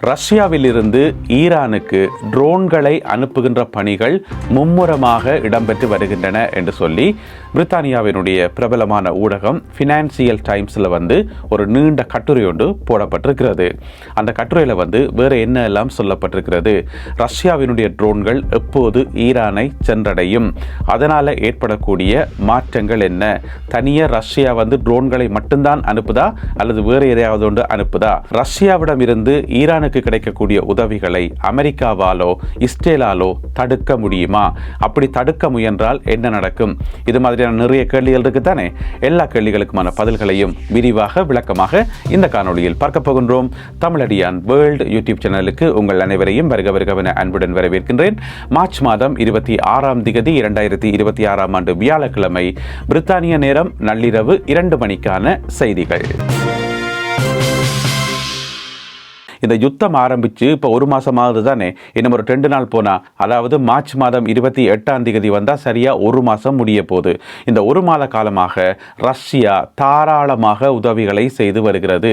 ரஷ்யாவிலிருந்து ஈரானுக்கு ட்ரோன்களை அனுப்புகின்ற பணிகள் மும்முரமாக இடம்பெற்று வருகின்றன என்று சொல்லி பிரித்தானியாவினுடைய பிரபலமான ஊடகம் ஃபினான்சியல் டைம்ஸில் ஒரு நீண்ட கட்டுரை ஒன்று போடப்பட்டிருக்கிறது. அந்த கட்டுரையில் வேறு என்ன எல்லாம் சொல்லப்பட்டிருக்கிறது, ரஷ்யாவினுடைய ட்ரோன்கள் எப்போது ஈரானை சென்றடையும், அதனால் ஏற்படக்கூடிய மாற்றங்கள் என்ன, தனியாக ரஷ்யா ட்ரோன்களை மட்டும்தான் அனுப்புதா அல்லது வேறு எதையாவது ஒன்று அனுப்புதா, ரஷ்யாவிடம் இருந்து ஈரானுக்கு கிடைக்கக்கூடிய உதவிகளை அமெரிக்காவாலோ இஸ்ரேலாலோ தடுக்க முடியுமா, அப்படி தடுக்க முயன்றால் என்ன நடக்கும், இது மாதிரியான நிறைய கேள்விகள் இருக்குதானே. எல்லா கேள்விகளுக்குமான பதில்களையும் விரிவாக விளக்கமாக இந்த காணொளியில் பார்க்க போகின்றோம். தமிழடியான் வேர்ல்டு யூடியூப் சேனலுக்கு உங்கள் அனைவரையும் வருகவென அன்புடன் வரவேற்கின்றேன். மார்ச் மாதம் 26ஆம் தேதி 2026ஆம் ஆண்டு வியாழக்கிழமை பிரித்தானிய நேரம் நள்ளிரவு 2 மணிக்கான செய்திகள். இந்த யுத்தம் ஆரம்பித்து இப்போ 1 மாதம் ஆகுது தானே, இன்னும் ஒரு 2 நாள் போனால், அதாவது மார்ச் மாதம் 28ஆம் தேதி வந்தால் சரியாக 1 மாதம் முடிய போகுது. இந்த 1 மாத காலமாக ரஷ்யா தாராளமாக உதவிகளை செய்து வருகிறது.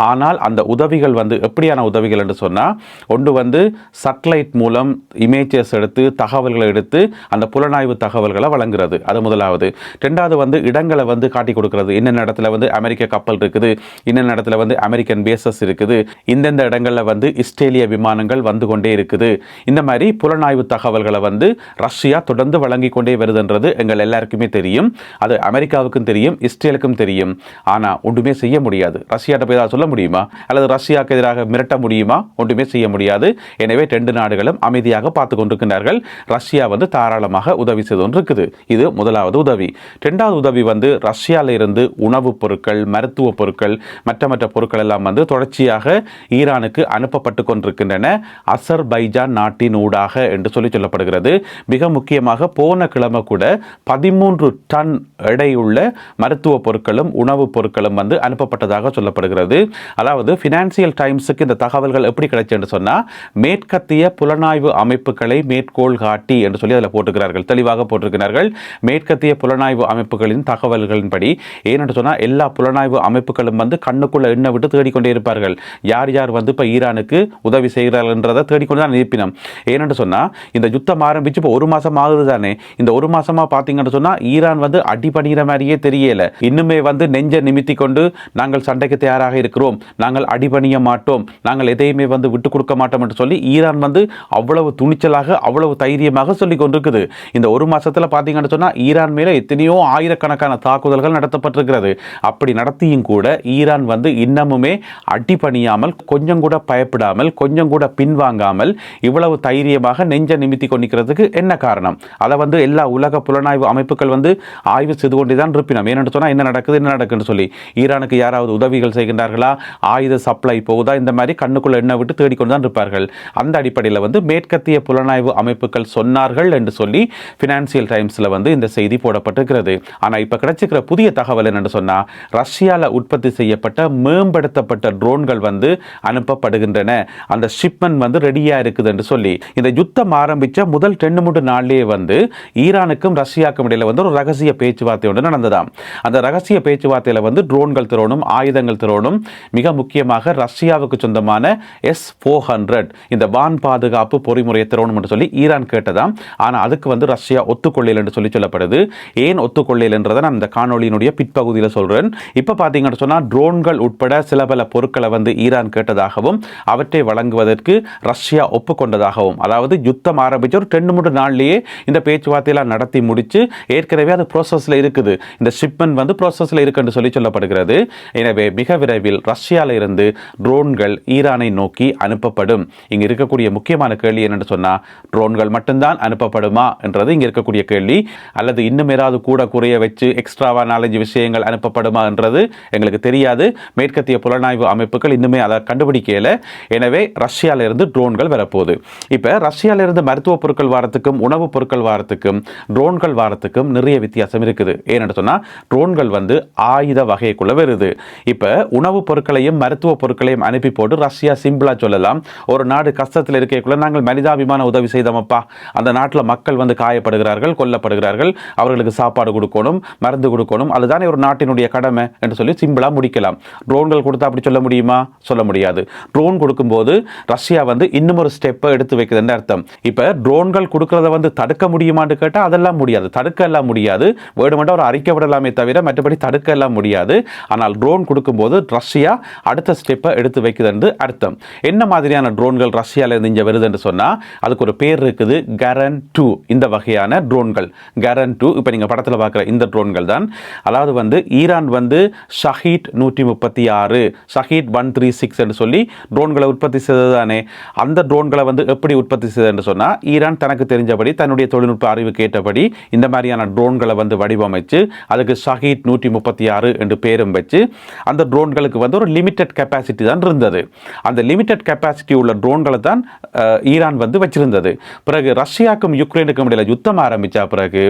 ஆனால் அந்த உதவிகள் எப்படியான உதவிகள் என்று சொன்னால், ஒன்று சட்டலைட் மூலம் இமேஜஸ் எடுத்து தகவல்களை எடுத்து அந்த புலனாய்வு தகவல்களை வழங்குறது, அது முதலாவது. ரெண்டாவது இடங்களை காட்டி கொடுக்கிறது, இன்னென்ன இடத்துல அமெரிக்க கப்பல் இருக்குது, இன்னென்ன இடத்துல அமெரிக்கன் பேசஸ் இருக்குது, இந்தெந்த இடங்களில் இஸ்ரேலிய விமானங்கள் வந்து கொண்டே இருக்குது. இந்த மாதிரி புலனாய்வு தகவல்களை ரஷ்யா தொடர்ந்து வழங்கி கொண்டே வருதுன்றது எங்கள் எல்லாருக்குமே தெரியும். அது அமெரிக்காவுக்கும் தெரியும், இஸ்ரேலுக்கும் தெரியும். ஆனால் ஒன்றுமே செய்ய முடியாது. ரஷ்யாட்ட போய் சொல்ல முடியுமா, அல்லது ரஷ்யாவுக்கு எதிராக மிரட்ட முடியுமா? ஒன்றுமே செய்ய முடியாது. எனவே 2 நாடுகளும் அமைதியாக பார்த்து கொண்டிருக்கிறார்கள். ரஷ்யா தாராளமாக உதவி செய்து கொண்டிருக்குது. இது முதலாவது உதவி. இரண்டாவது உதவி ரஷ்யாவில் இருந்து உணவுப் பொருட்கள், மருத்துவ பொருட்கள், மற்ற பொருட்கள் எல்லாம் தொடர்ச்சியாக ஈரானுக்கு அனுப்பப்பட்டு கொண்டிருக்கின்றன, அசர்பைஜான் நாட்டின் ஊடாக என்று சொல்லப்படுகிறது. மிக முக்கியமாக போன கிழமை கூட 13 டன் எடையுள்ள மருத்துவ பொருட்களும் உணவுப் பொருட்களும் அனுப்பப்பட்டதாக சொல்லப்படுகிறது. அதாவது ஃபினான்சியல் டைம்ஸுக்கு இந்த தகவல்கள் எப்படி கிடைச்சு என்று சொன்னால், மேற்கத்திய புலனாய்வு அமைப்புகளை மேற்கோள் காட்டி என்று சொல்லி அதில் போட்டுக்கிறார்கள், தெளிவாக போட்டிருக்கிறார்கள். மேற்கத்திய புலனாய்வு அமைப்புகளின் தகவல்களின்படி, ஏனென்று சொன்னால் எல்லா புலனாய்வு அமைப்புகளும் கண்ணுக்குள்ள எண்ணெய் விட்டு தேடிக்கொண்டே இருப்பார்கள். யார் இப்போ ஈரானுக்கு உதவி செய்கிறார்கள் என்றதை தேடிக்கொண்டு தான் இருப்பினோம். ஏனென்று சொன்னால், இந்த யுத்தம் ஆரம்பிச்சு இப்போ 1 மாதம் ஆகுது தானே. இந்த 1 மாதமாக பார்த்தீங்கன்னு சொன்னால் ஈரான் அடிபணிகிற மாதிரியே தெரியல. இன்னுமே நெஞ்ச நிமித்தி கொண்டு நாங்கள் சண்டைக்கு தயாராக இருக்கிறோம், நாங்கள் அடிபணிய மாட்டோம், நாங்கள் எதையுமே விட்டு கொடுக்க மாட்டோம் என்று சொல்லி ஈரான் அவ்வளவு துணிச்சலாக அவ்வளவு தைரியமாக சொல்லி கொண்டிருக்குது. இந்த 1 மாதத்தில் பார்த்தீங்கன்னு சொன்னால் ஈரான் மேலே எத்தனையோ ஆயிரக்கணக்கான தாக்குதல்கள் நடத்தப்பட்டிருக்கிறது. அப்படி நடத்தியும் கூட ஈரான் இன்னமுமே அடிபணியாமல், கொஞ்சம் கூட பயப்படாமல், கொஞ்சம் கூட பின்வாங்காமல் இவ்வளவு தைரியமாக நெஞ்ச நிமித்தி கொண்டிருக்கிறதுக்கு என்ன காரணம்? அதை எல்லா உலக புலனாய்வு அமைப்புகள் ஆய்வு செய்து கொண்டுதான் இருப்பினோம். ஏனென்று சொன்னால் என்ன நடக்குதுன்னு சொல்லி ஈரானுக்கு யாராவது உதவிகள் செய்கின்றார்களா, ஆயுத சப்ளை போகுதா, இந்த மாதிரி கண்ணுக்குள்ள எண்ணெய் விட்டு தேடிக்கொண்டு தான் இருப்பார்கள். அந்த அடிப்படையில் மேற்கத்திய புலனாய்வு அமைப்புகள் சொன்னார்கள் என்று சொல்லி ஃபினான்சியல் டைம்ஸில் இந்த செய்தி போடப்பட்டிருக்கிறது. ஆனால் இப்போ கிடைச்சிக்கிற புதிய தகவல் என்னென்னு சொன்னால், ரஷ்யாவில் உற்பத்தி செய்யப்பட்ட மேம்படுத்தப்பட்ட ட்ரோன்கள் அனுப்பப்படுகின்றன, அந்த ஷிப்மெண்ட் ரெடியா இருக்குது என்று சொல்லி. இந்த யுத்தம் ஆரம்பிச்ச முதல் 2-3 நாள்லயே ஈரானுக்கும் ரஷ்யாவுக்கும் இடையில ஒரு ரகசிய பேச்சுவார்த்தை ஒன்று நடந்ததாம். அந்த ரகசிய பேச்சுவார்த்தையில ட்ரோன்கள் திறனும் ஆயுதங்கள் திறனும், மிக முக்கியமாக ரஷ்யாவுக்கு சொந்தமான S-400 இந்த வான் பாதுகாப்பு பொறிமுறையை திறனும் என்று சொல்லி ஈரான் கேட்டதாம். ஆனா அதுக்கு ரஷ்யா ஒத்துக்கொள்ளல என்று சொல்லப்படுது. ஏன் ஒத்துக்கொள்ளல என்றதை நான் இந்த காணொளியினுடைய பிற்பகுதியில் சொல்றேன். இப்ப பாத்தீங்கன்னு சொன்னா ட்ரோன்கள் உட்பட சில பல பொருட்களை ஈரான் கேட்டதாகவும் அவற்றை வழங்குவதற்கு ரஷ்யா ஒப்புக்கொண்டதாகவும், அதாவது யுத்தம் ஆரம்பிச்ச ஒரு 2-3 நாள்லயே இந்த பேச்சுவார்த்தையெல்லாம் நடத்தி முடிச்சு ஏற்கனவே அது ப்ரோசஸ்ல இருக்குது, இந்த ஷிப்மெண்ட் ப்ரோசஸ்ல இருக்குன்னு சொல்லப்படுகிறது. எனவே மிக விரைவில் ரஷ்யால இருந்து ட்ரோன்கள் ஈரானை நோக்கி அனுப்பப்படும். இங்க இருக்கக்கூடிய முக்கியமான கேள்வி என்னன்னு சொன்னா, ட்ரோன்கள் மட்டும்தான் அனுப்பப்படுமா என்றது இங்க இருக்கக்கூடிய கேள்வி, அல்லது இன்னும் ஏதாவது கூட குறைய வச்சு எக்ஸ்ட்ராவா 4-5 விஷயங்கள் அனுப்பப்படுமா என்றது எங்களுக்கு தெரியாது. மேற்கத்திய புலனாய்வு அமைப்புகள் இன்னுமே அதை கண்டுபிடிக்கல. எனவே ரஷ்யால இருந்து ட்ரோன்கள் வரப்போகுது. இப்ப ரஷ்யால இருந்து மருத்துவ பொருட்கள் வாரத்துக்கும் உணவுப் பொருட்கள் வாரத்துக்கும் ட்ரோன்கள் வாரத்துக்கும் நிறைய வித்தியாசம் இருக்குது. ஏன்னு சொன்னா, ட்ரோன்கள் ஆயுத வகைக்குள்ள வருது. இப்ப உணவுப் பொருட்களையும் மருத்துவ பொருட்களையும் அனுப்பி போட்டு ரஷ்யா சிம்பிளா சொல்லலாம், ஒரு நாடு கஷ்டத்தில் இருக்கக்குள்ள நாங்கள் மனிதாபிமான உதவி செய்தோமப்பா, அந்த நாட்டில் மக்கள் காயப்படுகிறார்கள், கொல்லப்படுகிறார்கள், அவர்களுக்கு சாப்பாடு கொடுக்கணும், மருந்து கொடுக்கணும், அதுதானே ஒரு நாட்டினுடைய கடமை என்று சொல்லி சிம்பிளா முடிக்கலாம். ட்ரோன்கள் கொடுத்தா அப்படி சொல்ல முடியுமா? சொல்ல முடியாது. ட்ரோன் கொடுக்கும்போது ரஷ்யா வந்து இன்னும் ஒரு ஸ்டெப்பை எடுத்து வைக்குதுன்னு அர்த்தம். இப்போ ட்ரோன்கள் கொடுக்கறத வந்து தடுக்க முடியுமான்னு கேட்டால் அதெல்லாம் முடியாது, தடுக்க எல்லாம் முடியாது. வேணுமெண்டா ஒரு அறிக்கை விடலாமே தவிர மற்றபடி தடுக்க எல்லாம் முடியாது. ஆனால் ட்ரோன் கொடுக்கும்போது ரஷ்யா அடுத்த ஸ்டெப்பை எடுத்து வைக்குதுன்னு அர்த்தம். என்ன மாதிரியான ட்ரோன்கள் ரஷ்யாவிலிருந்து இங்கே வருதுன்னு சொன்னால் அதுக்கு ஒரு பேர் இருக்குது, கரன் 2. இந்த வகையான ட்ரோன்கள் கரன் 2 இப்போ நீங்கள் படத்தில் பார்க்குற இந்த ட்ரோன்கள் தான். அதாவது வந்து ஈரான் வந்து ஷஹீட் 136 ஷஹீட் 136 என்று சொல்லி ட்ரோன்களை உற்பத்தி செய்தது தானே. அந்த ட்ரோன்களை வந்து எப்படி உற்பத்தி செய்ததுன்னு சொன்னால் ஈரான் தனக்கு தெரிஞ்சபடி தன்னுடைய தொழில்நுட்ப அறிவுக்கு ஏற்றபடி இந்த மாதிரியான ட்ரோன்களை வந்து வடிவமைச்சு அதுக்கு ஷஹீட் 136 என்று பேரும் வச்சு அந்த ட்ரோன்களுக்கு வந்து ஒரு லிமிடெட் கெப்பாசிட்டி தான் இருந்தது. அந்த லிமிடெட் கெப்பாசிட்டி உள்ள ட்ரோன்களை தான் ஈரான் வந்து வச்சிருந்தது. பிறகு ரஷ்யாவுக்கும் யுக்ரைனுக்கும் இடையில யுத்தம் ஆரம்பிச்ச பிறகு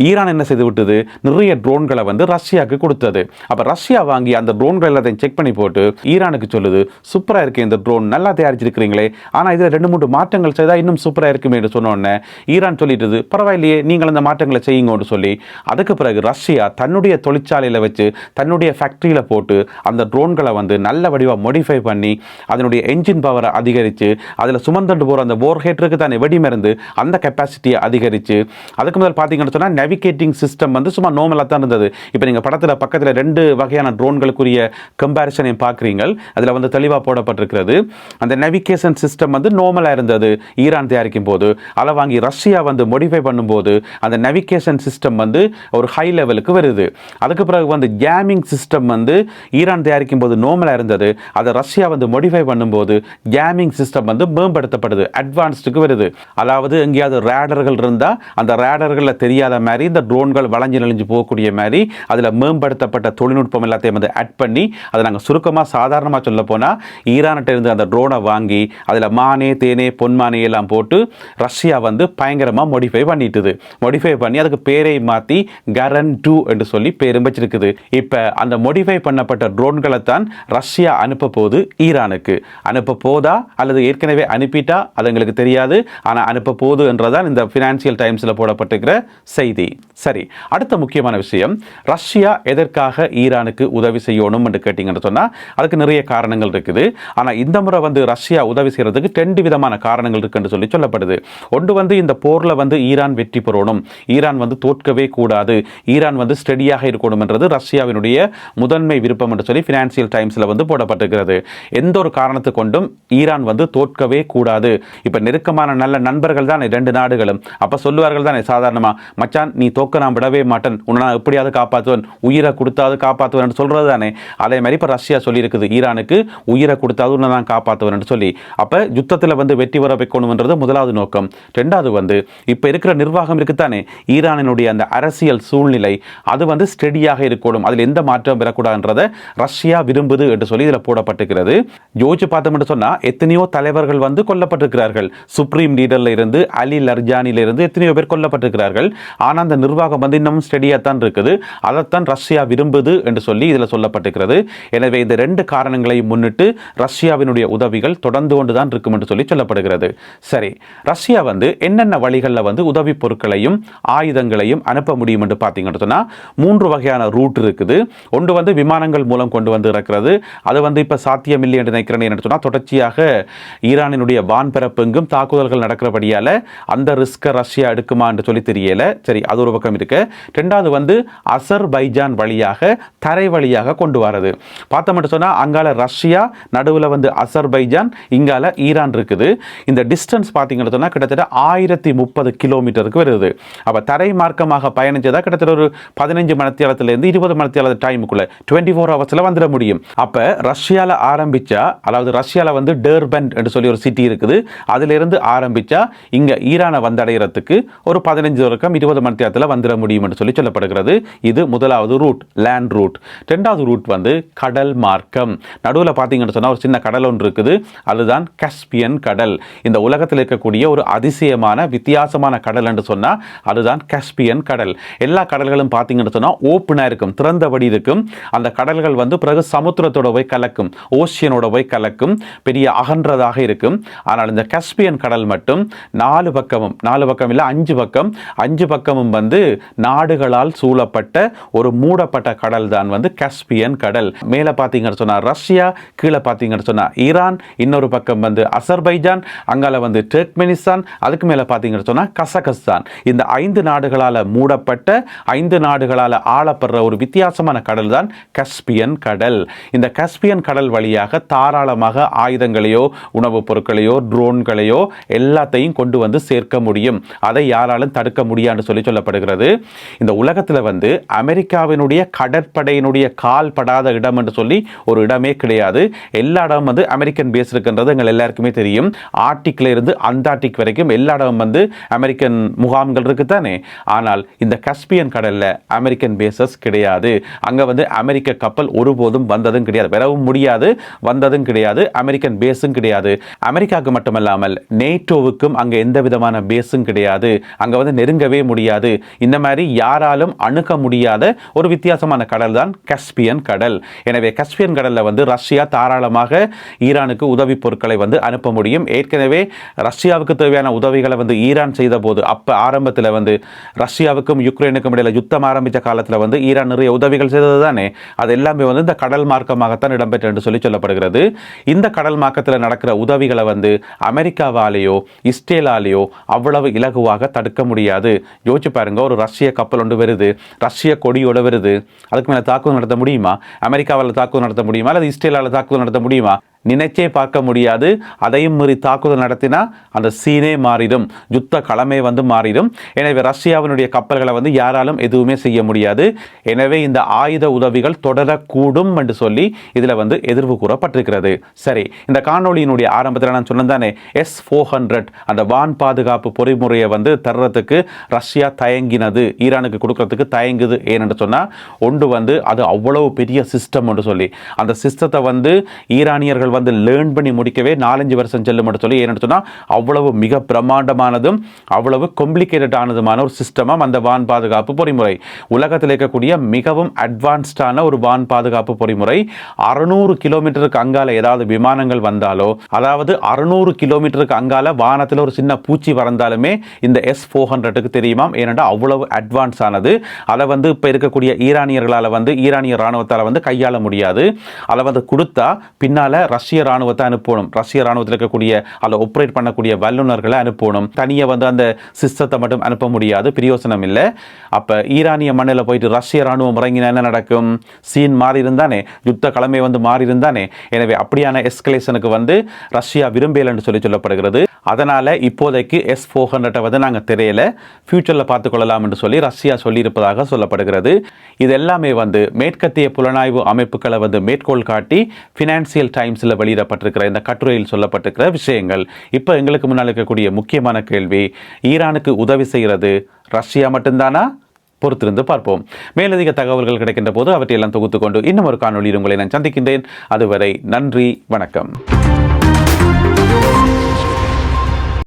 ஈரான் என்ன செய்து விட்டது, நிறைய ட்ரோன்களை வந்து ரஷ்யாவுக்கு கொடுத்தது. அப்ப ரஷ்யா வாங்கி அந்த ட்ரோன்கள் எல்லாத்தையும் செக் பண்ணி போட்டு ஈரானுக்கு சொல்லுது, சூப்பரா இருக்கு இந்த ட்ரோன், நல்லா தயாரிச்சிருக்கிறீங்களே, ஆனா இதுல 2-3 மாற்றங்கள் செய்தா இன்னும் சூப்பரா இருக்குமே என்று சொன்னோன்னே ஈரான் சொல்லிட்டு பரவாயில்லையே நீங்கள் அந்த மாற்றங்களை செய்யுங்கன்னு சொல்லி அதுக்கு பிறகு ரஷ்யா தன்னுடைய தொழிற்சாலையில் வச்சு தன்னுடைய ஃபேக்டரியில் போட்டு அந்த ட்ரோன்களை வந்து நல்ல வடிவாக மோடிஃபை பண்ணி அதனுடைய என்ஜின் பவரை அதிகரித்து அதில் சுமந்துட்டு போகிற அந்த போர்ஹேட்டருக்கு தானே வெடிமருந்து அந்த கெப்பாசிட்டியை அதிகரித்து அதுக்கு முதல் பார்த்தீங்கன்னு சொன்னால் நேவிகேட்டிங் சிஸ்டம் வந்து சும்மா நார்மலாக தான் இருந்தது. இப்போ நீங்கள் படத்தில் பக்கத்தில் 2 வகையான ட்ரோன்களுக்குரிய கம்பேரிசனையும் பார்க்குறீங்க, அதில் வந்து தெளிவாக போடப்பட்டிருக்கிறது. அந்த நேவிகேஷன் சிஸ்டம் வந்து நார்மலாக இருந்தது ஈரான் தயாரிக்கும் போது. அதை வாங்கி ரஷ்யா வந்து மோடிஃபை பண்ணும்போது அந்த நேவிகேஷன் சிஸ்டம் வந்து ஒரு ஹை லெவலுக்கு வருது. அதுக்கு பிறகு வந்து ஜாமிங் சிஸ்டம் வந்து ஈரான் தயாரிக்கும் போது நார்மலாக இருந்தது. அதை ரஷ்யா வந்து மோடிஃபை பண்ணும்போது ஜாமிங் சிஸ்டம் வந்து மேம்படுத்தப்படுது, அட்வான்ஸ்டுக்கு வருது. அதாவது எங்கேயாவது ரேடர்கள் இருந்தால் அந்த ரேடர்களில் தெரியாத மாதிரி இந்த ட்ரோன்கள் வளைஞ்சு நெளிஞ்சு போகக்கூடிய மாதிரி அதில் மேம்படுத்தப்பட்ட தொழில்நுட்பம் எல்லாத்தையும் வந்து ஆட் பண்ணி அதை நாங்கள் சுருக்கமாக சாதாரணமாக சொல்ல போனால் ஈரான்கிட்ட இருந்து அந்த ட்ரோனை வாங்கி அதில் மானே தேனே பொன்மானே எல்லாம் போட்டு ரஷ்யா வந்து பயங்கரமாக மோடிஃபை பண்ணிட்டுது. மோடிஃபை பண்ணி அதுக்கு பேரை மாற்றி கரன் 2 என்று சொல்லி பேரும் வச்சிருக்குது. இப்போ அந்த மோடிஃபை பண்ணப்பட்ட ட்ரோன்களை தான் ரஷ்யா அனுப்ப போது ஈரானுக்கு. அனுப்ப போதா அல்லது ஏற்கனவே அனுப்பிட்டா அது எங்களுக்கு தெரியாது. ஆனால் அனுப்ப போது என்றதான் இந்த ஃபினான்சியல் டைம்ஸில் போடப்பட்டிருக்கிற செய்தி. சரி, அடுத்த முக்கியமான விஷயம், ரஷ்யா எதற்காக ஈரானுக்கு உதவி செய்யணும் என்று கேட்டீங்கன்னு சொன்னால் அதுக்கு நிறைய காரணங்கள் இருக்குது. ஆனால் இந்த முறை வந்து ரஷ்யா உதவி செய்யறதுக்கு 2 விதமான காரணங்கள் இருக்குன்னு சொல்லி சொல்லப்படுது. ஒன்று வந்து இந்த போரில் வந்து ஈரான் வெற்றி பெறணும், ஈரான் வந்து தோற்கவே கூடாது, ஈரான் வந்து ஸ்டெடியாக இருக்கணும் என்றது ரஷ்யாவினுடைய முதன்மை விருப்பம் என்று சொல்லி ஃபினான்சியல் டைம்ஸில் வந்து போடப்பட்டிருக்கிறது. எந்த ஒரு காரணத்தை கொண்டும் ஈரான் வந்து தோற்கவே கூடாது. இப்போ நெருக்கமான நல்ல நண்பர்கள் தான் 2 நாடுகளும். அப்போ சொல்லுவார்கள் தானே சாதாரணமாக, மச்சான் நீ தோக்க நான் விடவே மாட்டேன், உன்னை நான் எப்படியாவது காப்பாற்றுவேன், உயிரை கொடுத்தாவது காப்பாற்றுவேன் சொல்கிறது தானே. அதே மாதிரி இப்போ ரஷ்யா சொல்லியிருக்குது ஈரானுக்கு, உயிரை கொடுத்தாவது உன்னை நான் காப்பாற்றுவேன் சொல்லி. அப்போ யுத்தத்தில் வந்து வெற்றி வர வைக்கணும்ன்றது முதலாவது நோக்கம். 2வது வந்து இப்போ இருக்கிற நிர்வாகம் இருக்குத்தானே, ஈரானினுடைய அந்த அரசியல் சூழ்நிலை அது வந்து ஸ்டெடியாக இருக்கணும், அதில் எந்த மாற்றம் பெறக்கூடாதுன்றதை ரஷ்யா விரும்புது என்று சொல்லி இதில் போடப்பட்டிருக்கிறது. யோசிச்சு பார்த்தோம் என்று சொன்னால் எத்தனையோ தலைவர்கள் வந்து கொல்லப்பட்டிருக்கிறார்கள். சுப்ரீம் லீடர்ல இருந்து அலி லர்ஜானில இருந்து எத்தனையோ பேர் கொல்லப்பட்டிருக்கிறார்கள். ஆனால் அந்த நிர்வாகம் வந்து இன்னமும் ஸ்டெடியாக தான் இருக்குது. அதைத்தான் ரஷ்யா விரும்புது என்று சொல்லி இதில் சொல்லப்பட்டிருக்கிறது. எனவே இந்த 2 காரணங்களை முன்னிட்டு ரஷ்யாவினுடைய உதவிகள் தொடர்ந்து கொண்டு தான் இருக்கும் என்று சொல்லி சொல்லப்படுகிறது. சரி, ரஷ்யா வந்து என்னென்ன வழிகளில் வந்து உதவி பொருட்களையும் ஆயுதங்களையும் அனுப்ப முடியும் என்று பார்த்தீங்கன்னு சொன்னால் 3 வகையான ரூட் இருக்குது. ஒன்று வந்து விமானங்கள் மூலம் கொண்டு வந்து இருக்கிறது. அது வந்து இப்போ சாத்தியமில்லை என்று நினைக்கிறேன். என்ன சொன்னால் தொடர்ச்சியாக ஈரானினுடைய வான்பரப்பெங்கும் தாக்குதல்கள் நடக்கிறபடியால் அந்த ரிஸ்கை ரஷ்யா எடுக்குமா என்று சொல்லி தெரியல. சரி, அது ஒரு பக்கம் இருக்கு. 2வது வந்து அசர்பைஜான் வழியாக தரை வழியாக கொண்டு வரது. பார்த்தோம்னு சொன்னால் அங்கால ரஷ்யா, நடுவில் வந்து அசர்பைஜான், இங்கால ஈரான் இருக்குது. இந்த டிஸ்டன்ஸ் பார்த்தீங்கன்னு சொன்னால் கிட்டத்தட்ட 1030 கிலோமீட்டருக்கு வருது. அப்போ தரை மார்க்கமாக பயணிச்சதா கிட்டத்தட்ட ஒரு 15 மணித்தியாலத்திலிருந்து 20 மணித்தியால டைமுக்குள்ள 24 ஹவர்ஸில் வந்துட முடியும். அப்போ ரஷ்யாவில் ஆரம்பிச்சா, அதாவது ரஷ்யாவில் வந்து டர்பன் என்று சொல்லி ஒரு சிட்டி இருக்குது, அதிலிருந்து ஆரம்பிச்சா இங்கே ஈரானை வந்தடைகிறதுக்கு ஒரு 15-20 மணித்தியாலத்தில் வந்துட முடியும் என்று சொல்லி சொல்லப்படுகிறது. இது முதலாவது ரூட், லேண்ட் ரூட். 2வது ரூட் வந்து கடல் மார்க்கம். நடுவில் பார்த்தீங்கன்னு சொன்னால் ஒரு சின்ன கடல் ஒன்று இருக்குது, அதுதான் கஸ்பியன் கடல். இந்த உலகத்தில் இருக்கக்கூடிய ஒரு அதிசயமான வித்தியாசமான கடல் என்று சொன்னால் அதுதான் கஸ்பியன் கடல். எல்லா கடல்களும் பார்த்தீங்கன்னு சொன்னால் ஓப்பனாக இருக்கும், திறந்தபடி இருக்கும். அந்த கடல்கள் வந்து பிறகு சமுத்திரத்தோட போய் கலக்கும், ஓஷியனோட போய் கலக்கும், பெரிய அகன்றதாக இருக்கும். ஆனால் இந்த கஸ்பியன் கடல் மட்டும் 4 பக்கமும், 4 பக்கம் இல்லை 5 பக்கமும் வந்து நாடுகளால் சூழப்பட்ட ஒரு மூடப்பட்ட கடல் தான் வந்து கஸ்பியன் கடல். மேலே பார்த்தீங்கன்னு சொன்னால் ரஷ்யா, கீழே பார்த்தீங்க பார்த்தீங்கன்னு சொன்னால் ஈரான், இன்னொரு பக்கம் வந்து அசர்பைஜான், அங்கால வந்து டர்க்மெனிஸ்தான், அதுக்கு மேலே பார்த்தீங்கன்னு சொன்னால் கசகஸ்தான். இந்த 5 நாடுகளால் மூடப்பட்ட 5 நாடுகளால் ஆளப்படுற ஒரு வித்தியாசமான கடல் தான் கஸ்பியன் கடல். இந்த கஸ்பியன் கடல் வழியாக தாராளமாக ஆயுதங்களையோ உணவுப் பொருட்களையோ ட்ரோன்களையோ எல்லாத்தையும் கொண்டு வந்து சேர்க்க முடியும். அதை யாராலும் தடுக்க முடியாதுன்னு சொல்லப்படுகிறது. இந்த உலகத்தில் வந்து அமெரிக்காவினுடைய கடற்படையினுடைய கால் படாத இடம் என்று சொல்லி ஒரு இடமே கிடையாது. எல்லா இடமும் வந்து அமெரிக்கன் பேஸ் இருக்கின்றது எங்கள் எல்லாருக்குமே தெரியும். ஆர்டிக்ல இருந்து அண்டார்டிக் வரைக்கும் எல்லா இடமும் வந்து அமெரிக்கன் முகாம்கள் இருக்குதானே. ஆனால் இந்த கஸ்பியன் கடல்ல அமெரிக்கன் பேசஸ் கிடையாது. அங்க வந்து அமெரிக்க கப்பல் ஒருபோதும் வந்ததும் கிடையாது, வரவும் முடியாது, வந்ததும் கிடையாது, அமெரிக்கன் பேஸும் கிடையாது. அமெரிக்காவுக்கு மட்டுமல்லாமல் நேட்டோவுக்கும் அங்க எந்த விதமான பேஸும் கிடையாது. அங்க வந்து நெருங்கவே முடியாது. இந்த மாதிரி யாராலும் அணுக முடியாத ஒரு வித்தியாசமான கடல் தான் கஸ்பியன் கடல். எனவே கஸ்பியன் கடல்ல வந்து ரஷ்யா தாராளமாக ஈரானுக்கு உதவி பொருட்களை வந்து அனுப்ப முடியும். ஏற்கனவே ரஷ்யாவுக்கு தேவையான உதவிகளை வந்து ஈரான் செய்த போது, அப்ப ஆரம்பத்தில் வந்து ரஷ்யாவுக்கும் யுக்ரைனுக்கும் இடையில யுத்தம் ஆரம்பித்த காலத்தில் வந்து ஈரான் நிறைய உதவிகள் செய்தது தானே. அது எல்லாமே வந்து இந்த கடல் மார்க்கமாகத்தான் இடம்பெற்று என்று சொல்லப்படுகிறது. இந்த கடல் மார்க்கத்தில் நடக்கிற உதவிகளை வந்து அமெரிக்காவாலேயோ இஸ்ரேலாலேயோ அவ்வளவு இலகுவாக தடுக்க முடியாது. யோசிச்சு பாருங்க, ஒரு ரஷ்ய கப்பல் ஒன்று வருது, ரஷ்ய கொடியோட வருது, அதுக்கு மேலே தாக்குதல் நடத்த முடியுமா? அமெரிக்காவால் தாக்குதல் நடத்த முடியுமா? அல்லது இஸ்ரேலால் தாக்குதல் நடத்த முடியுமா? நினைச்சே பார்க்க முடியாது. அதையும் மீறி தாக்குதல் நடத்தினா அந்த சீனே மாறிடும், யுத்த களமே வந்து மாறிடும். எனவே ரஷ்யாவினுடைய கப்பல்களை வந்து யாராலும் எதுவுமே செய்ய முடியாது. எனவே இந்த ஆயுத உதவிகள் தொடரக்கூடும் என்று சொல்லி இதில் வந்து எதிர்வு கூறப்பட்டிருக்கிறது. சரி, இந்த காணொலியினுடைய ஆரம்பத்தில் நான் சொன்னதானே S-400 அந்த வான் பாதுகாப்பு பொறிமுறையை வந்து தர்றதுக்கு ரஷ்யா தயங்கினது, ஈரானுக்கு கொடுக்கறதுக்கு தயங்குது. ஏனென்று சொன்னால் ஒன்று வந்து அது அவ்வளவு பெரிய சிஸ்டம் என்று சொல்லி, அந்த சிஸ்டத்தை வந்து ஈரானியர்கள் வந்து லேர்ன் பண்ணி முடிக்கவே 4-5 வருஷம் செல்லும் சொல்லி. ஏன்னு சொன்னா அவ்வளவு மிக பிரமாண்டமானதும் அவ்வளவு காம்ப்ளிகேட்டட் ஆனதுமான ஒரு சிஸ்டமாம் அந்த வான் பாதுகாப்பு பொறிமுறை. உலகத்தில் இருக்கக்கூடிய மிகவும் அட்வான்ஸ்டான ஒரு வான் பாதுகாப்பு பொறிமுறை. 600 கிலோமீட்டருக்கு அங்கால ஏதாவது விமானங்கள் வந்தாலோ, அதாவது 600 கிலோமீட்டருக்கு அங்கால வானத்தில் ஒரு சின்ன பூச்சி பறந்தாலுமே இந்த S-400க்கு தெரியுமாம். ஏனென்றால் அவ்வளவு அட்வான்ஸ் ஆனது. அதை வந்து இப்போ இருக்கக்கூடிய ஈரானியர்களால் வந்து ஈரானிய ராணுவத்தால் வந்து கையாள முடியாது. அதை வந்து கொடுத்தா பின்னால ரஷ்ய ராணுவத்தை அனுப்பணும். ரஷ்ய ராணுவத்தில் இருக்கக்கூடிய அதில் ஆப்ரேட் பண்ணக்கூடிய வல்லுநர்களை அனுப்பணும். தனியாக வந்து அந்த சிஸ்டத்தை மட்டும் அனுப்ப முடியாது, பிரயோசனம் இல்லை. அப்போ ஈரானிய மண்ணில் போயிட்டு ரஷ்ய ராணுவம் இறங்கினா என்ன நடக்கும்? சீன் மாறி இருந்தானே, யுத்த கிழமை வந்து மாறி இருந்தானே. எனவே அப்படியான எஸ்கலேஷனுக்கு வந்து ரஷ்யா விரும்பல என்று சொல்லப்படுகிறது. அதனால் இப்போதைக்கு S-400 வந்து நாங்கள் தெரியல, ஃபியூச்சரில் பார்த்துக்கொள்ளலாம் என்று சொல்லி ரஷ்யா சொல்லியிருப்பதாக சொல்லப்படுகிறது. இது எல்லாமே வந்து மேற்கத்திய புலனாய்வு அமைப்புகளை வந்து மேற்கோள் காட்டி ஃபினான்சியல் டைம்ஸில் வெளியிடப்பட்டிருக்கிற இந்த கட்டுரையில் சொல்லப்பட்டிருக்கிற விஷயங்கள். இப்போ எங்களுக்கு முன்னால் இருக்கக்கூடிய முக்கியமான கேள்வி, ஈரானுக்கு உதவி செய்கிறது ரஷ்யா மட்டும்தானா? பொறுத்திருந்து பார்ப்போம். மேலதிக தகவல்கள் கிடைக்கின்ற போது அவற்றையெல்லாம் தொகுத்துக்கொண்டு இன்னும் ஒரு காணொலியில் உங்களை நான் சந்திக்கின்றேன். அதுவரை நன்றி, வணக்கம்.